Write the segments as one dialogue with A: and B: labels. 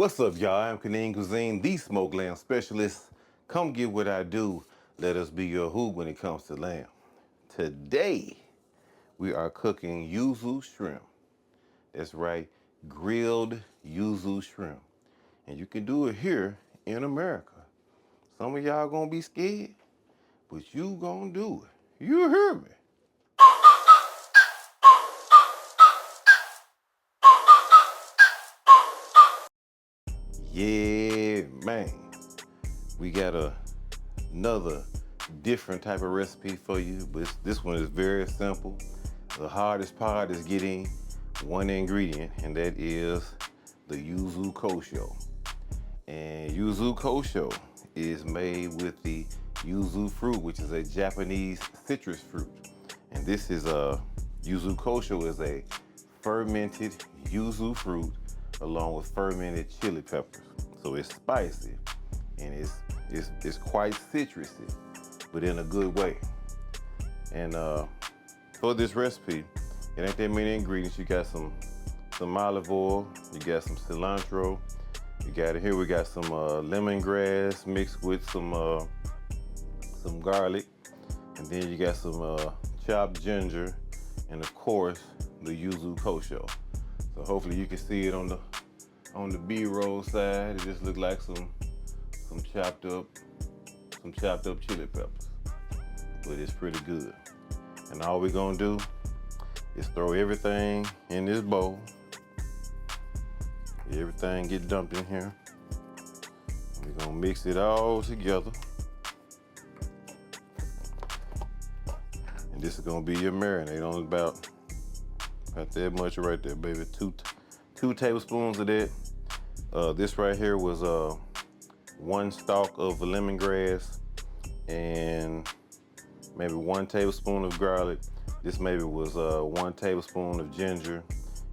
A: What's up, y'all? I'm Kanin Cuisine, the smoked lamb specialist. Come get what I do. Let us be your who when it comes to lamb. Today, we are cooking Yuzu Shrimp. That's right, grilled Yuzu Shrimp. And you can do it here in America. Some of y'all gonna be scared, but you gonna do it. You hear me? Yeah, man. We got another different type of recipe for you, but this one is very simple. The hardest part is getting one ingredient, and that is the yuzu kosho. And yuzu kosho is made with the yuzu fruit, which is a Japanese citrus fruit. And this is yuzu kosho is a fermented yuzu fruit along with fermented chili peppers. So it's spicy and it's quite citrusy, but in a good way. And for this recipe, it ain't that many ingredients. You got some olive oil, you got some cilantro, you got it here. We got some lemongrass mixed with some garlic, and then you got some chopped ginger, and of course the yuzu kosho. So hopefully you can see it on the B-roll side. It just looked like some chopped up chili peppers, but it's pretty good. And all we're gonna do is throw everything in this bowl. Everything get dumped in here. We're gonna mix it all together. And this is gonna be your marinade. Only about that much right there, baby. Two tablespoons of that. This right here was 1 stalk of lemongrass and maybe 1 tablespoon of garlic. This maybe was 1 tablespoon of ginger,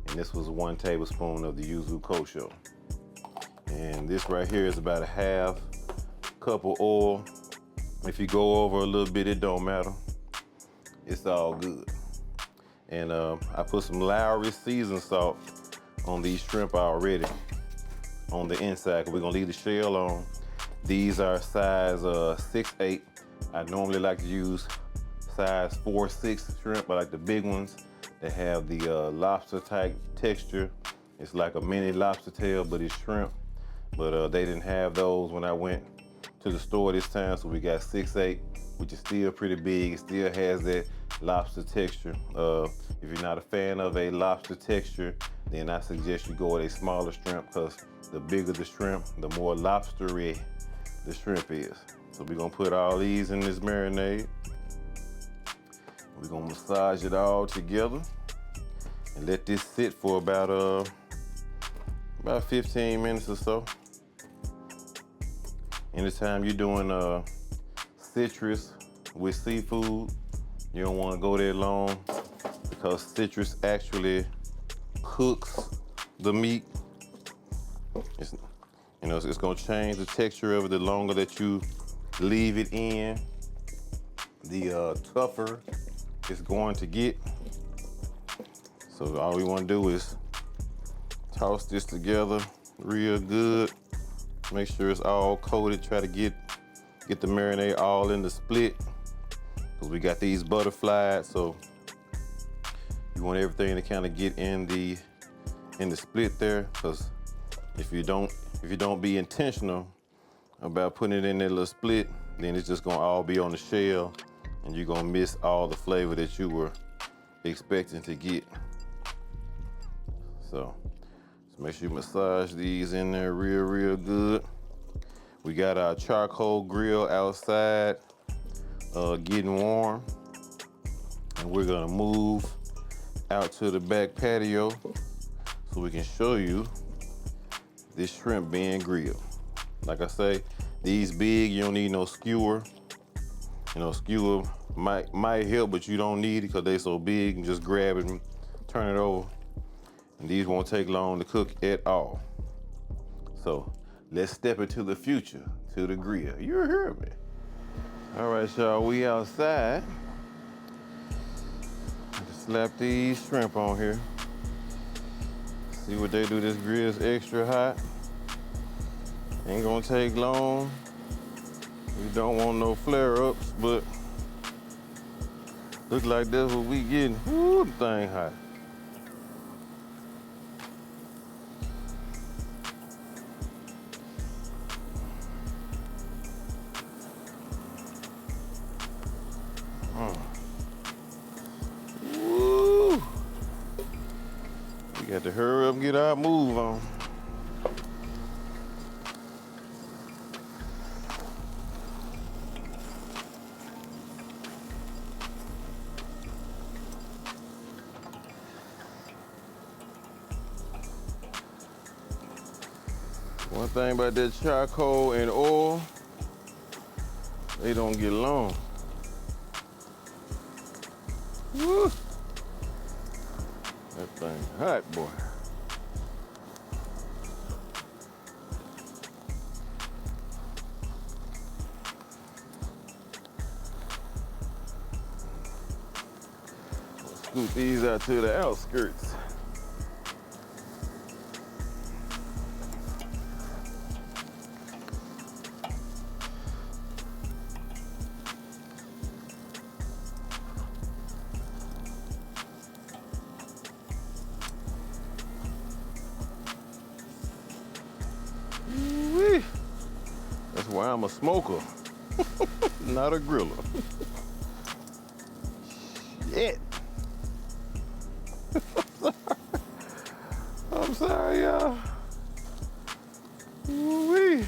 A: and this was 1 tablespoon of the yuzu kosho. And this right here is about a 1/2 cup of oil. If you go over a little bit, it don't matter. It's all good. And I put some Lowry seasoned salt on these shrimp already on the inside, 'cause we're gonna leave the shell on. These are size 6-8. I normally like to use size 4-6 shrimp. I like the big ones that have the lobster type texture. It's like a mini lobster tail, but it's shrimp. But they didn't have those when I went to the store this time, so we got 6-8, which is still pretty big. It still has that lobster texture. If you're not a fan of a lobster texture, then I suggest you go with a smaller shrimp, because the bigger the shrimp, the more lobstery the shrimp is. So we're gonna put all these in this marinade. We're gonna massage it all together and let this sit for about 15 minutes or so. Anytime you're doing citrus with seafood, you don't want to go that long, because citrus actually cooks the meat. It's gonna change the texture of it the longer that you leave it in. The tougher it's going to get. So all we want to do is toss this together real good. Make sure it's all coated. Try to get the marinade all in the split, because we got these butterflies. So you want everything to kind of get in the split there, because if you don't be intentional about putting it in that little split, then it's just gonna all be on the shell, and you're gonna miss all the flavor that you were expecting to get. So make sure you massage these in there real good. We got our charcoal grill outside getting warm, and we're gonna move out to the back patio so we can show you this shrimp being grilled. Like I say, these big, you don't need no skewer. Skewer might help, but you don't need it because they so big, and just grab it and turn it over. And these won't take long to cook at all. So let's step into the future, to the grill. You heard me. All right, y'all, we outside. Just slap these shrimp on here. See what they do, this grill is extra hot. Ain't gonna take long. We don't want no flare-ups, but look like that's what we getting. Woo, the thing hot. Woo! We got to hurry up and get our move on. One thing about that charcoal and oil, they don't get long. Woo! That thing hot, boy. Let's scoot these out to the outskirts. That's why I'm a smoker, not a griller. Shit. I'm sorry, y'all. Woo-wee.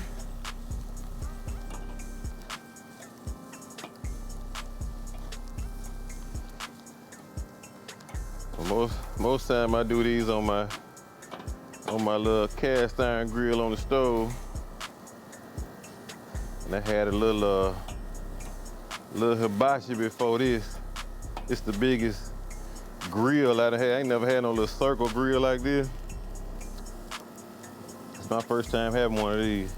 A: Most time I do these on my little cast iron grill on the stove. And I had a little hibachi before this. It's the biggest grill I've had. I ain't never had no little circle grill like this. It's my first time having one of these.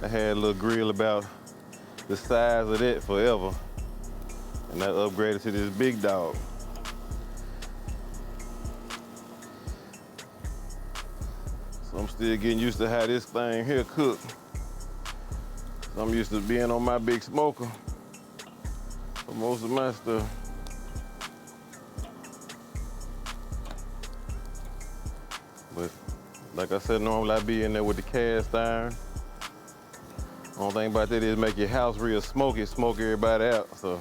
A: I had a little grill about the size of that forever. And I upgraded to this big dog. So I'm still getting used to how this thing here cooks. I'm used to being on my big smoker for most of my stuff. But like I said, normally I be in there with the cast iron. Only thing about that is make your house real smoky, smoke everybody out. So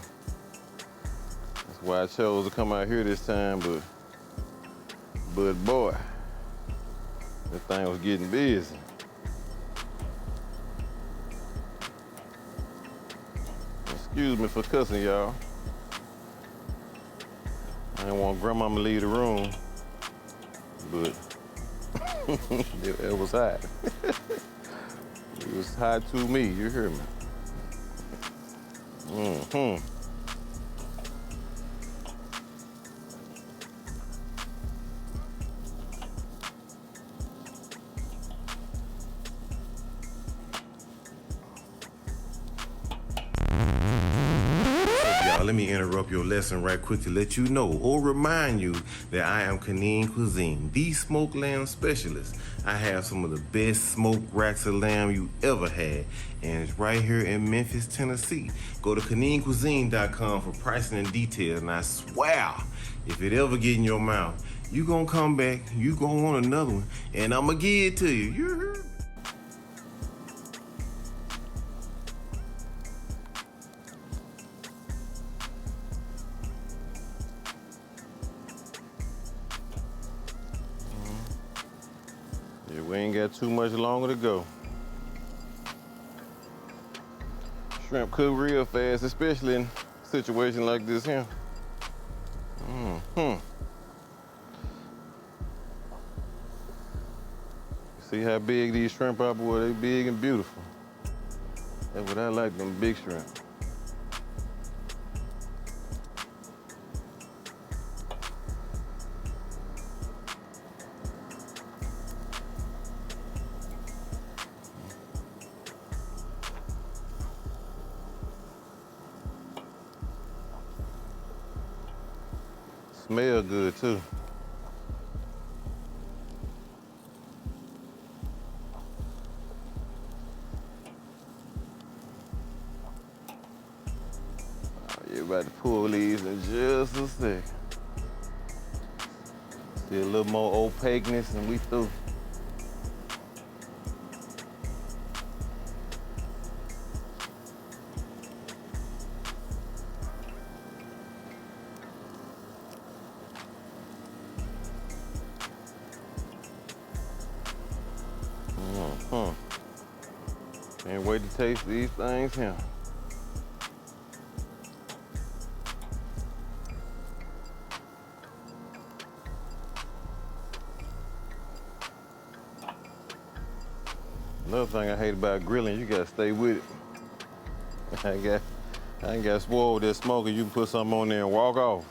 A: that's why I chose to come out here this time. But boy, that thing was getting busy. Excuse me for cussing, y'all. I didn't want grandmama to leave the room, but it was hot. It was hot to me, you hear me? Mm-hmm. Let me interrupt your lesson right quick to let you know or remind you that I am Kanin Cuisine, the smoked lamb specialist. I have some of the best smoked racks of lamb you ever had, and it's right here in Memphis, Tennessee. Go to kanincuisine.com for pricing and details, and I swear, if it ever get in your mouth, you gonna come back, you gonna want another one, and I'm gonna give it to you. You heard me? Yeah, we ain't got too much longer to go. Shrimp cook real fast, especially in a situation like this here. See how big these shrimp are, boy? They big and beautiful. That's what I like, them big shrimp. Smell good too. a second. See a little more opaqueness and we through. Can't wait to taste these things here. Another thing I hate about grilling, you gotta stay with it. I ain't got spoiled with that smoker. You can put something on there and walk off.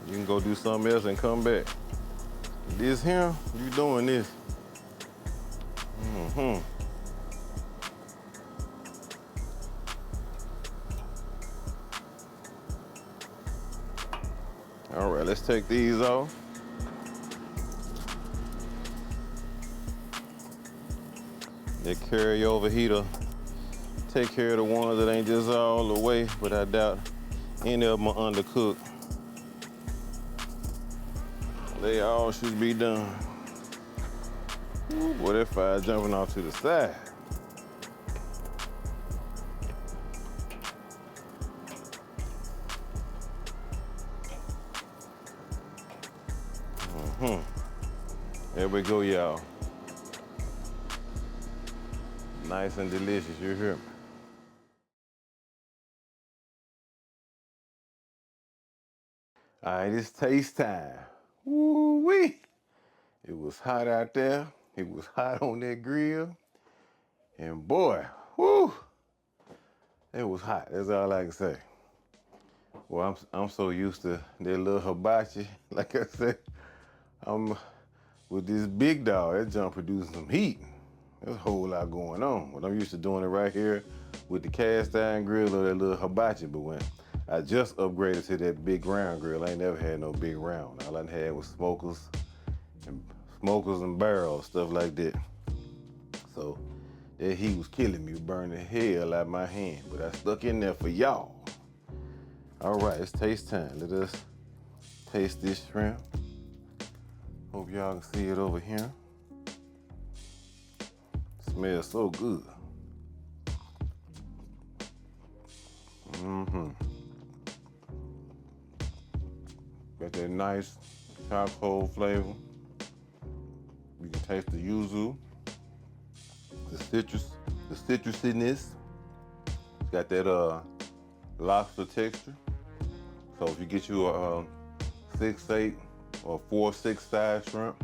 A: You can go do something else and come back. This here, you doing this. All right, let's take these off. That carryover heater, take care of the ones that ain't just all the way, but I doubt any of them are undercooked. They all should be done. Ooh, boy, that fire jumping off to the side. There we go, y'all. Nice and delicious, you hear me? All right, it's taste time. Woo-wee. It was hot out there. It was hot on that grill. And boy, whoo, it was hot. That's all I can say. Well, I'm so used to that little hibachi. Like I said, I'm with this big dog, that junk producing some heat. There's a whole lot going on. But I'm used to doing it right here with the cast iron grill or that little hibachi. But when I just upgraded to that big round grill, I ain't never had no big round. All I had was smokers and barrels, stuff like that. So that heat was killing me, burning the hell out of my hand. But I stuck in there for y'all. All right, it's taste time. Let us taste this shrimp. Hope y'all can see it over here. Smells so good. Got that nice charcoal flavor. You can taste the yuzu, the citrusiness. It's got that lobster texture. So if you get you a 6-8 or 4-6 size shrimp,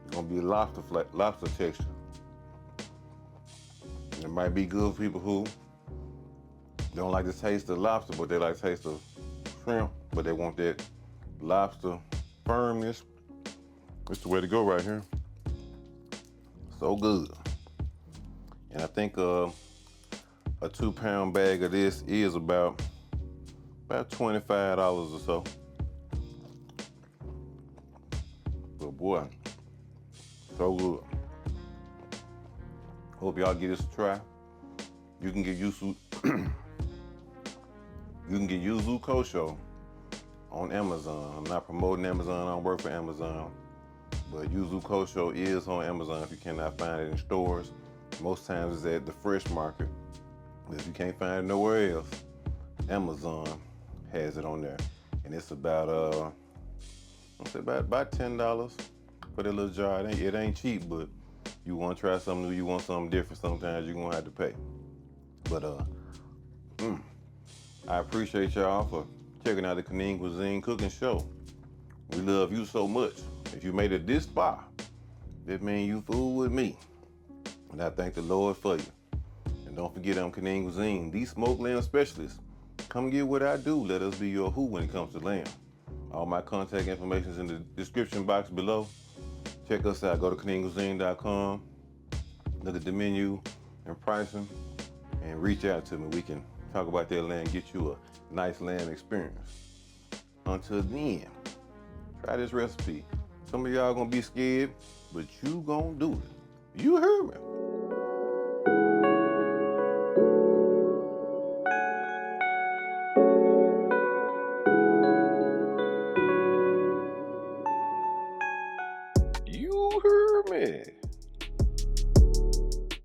A: it's gonna be lobster texture. And it might be good for people who don't like the taste of lobster, but they like the taste of shrimp, but they want that lobster firmness. It's the way to go right here. So good. And I think a 2-pound bag of this is about $25 or so. But boy, so good. Hope y'all give this a try. You can get Yuzu Kosho on Amazon. I'm not promoting Amazon, I don't work for Amazon. But Yuzu Kosho is on Amazon if you cannot find it in stores. Most times it's at the fresh market. If you can't find it nowhere else, Amazon has it on there. And it's about about $10 for that little jar. It ain't cheap, but you want to try something new, you want something different, sometimes you're going to have to pay. But I appreciate y'all for checking out the Kanin Cuisine cooking show. We love you so much. If you made it this far, that means you fool with me. And I thank the Lord for you. And don't forget, I'm Kanin Cuisine, the smoked lamb specialist. Come get what I do. Let us be your who when it comes to lamb. All my contact information is in the description box below. Check us out. Go to kanincuisine.com. Look at the menu and pricing and reach out to me. We can talk about that lamb, get you a nice lamb experience. Until then, try this recipe. Some of y'all gonna be scared, but you gonna do it. You heard me.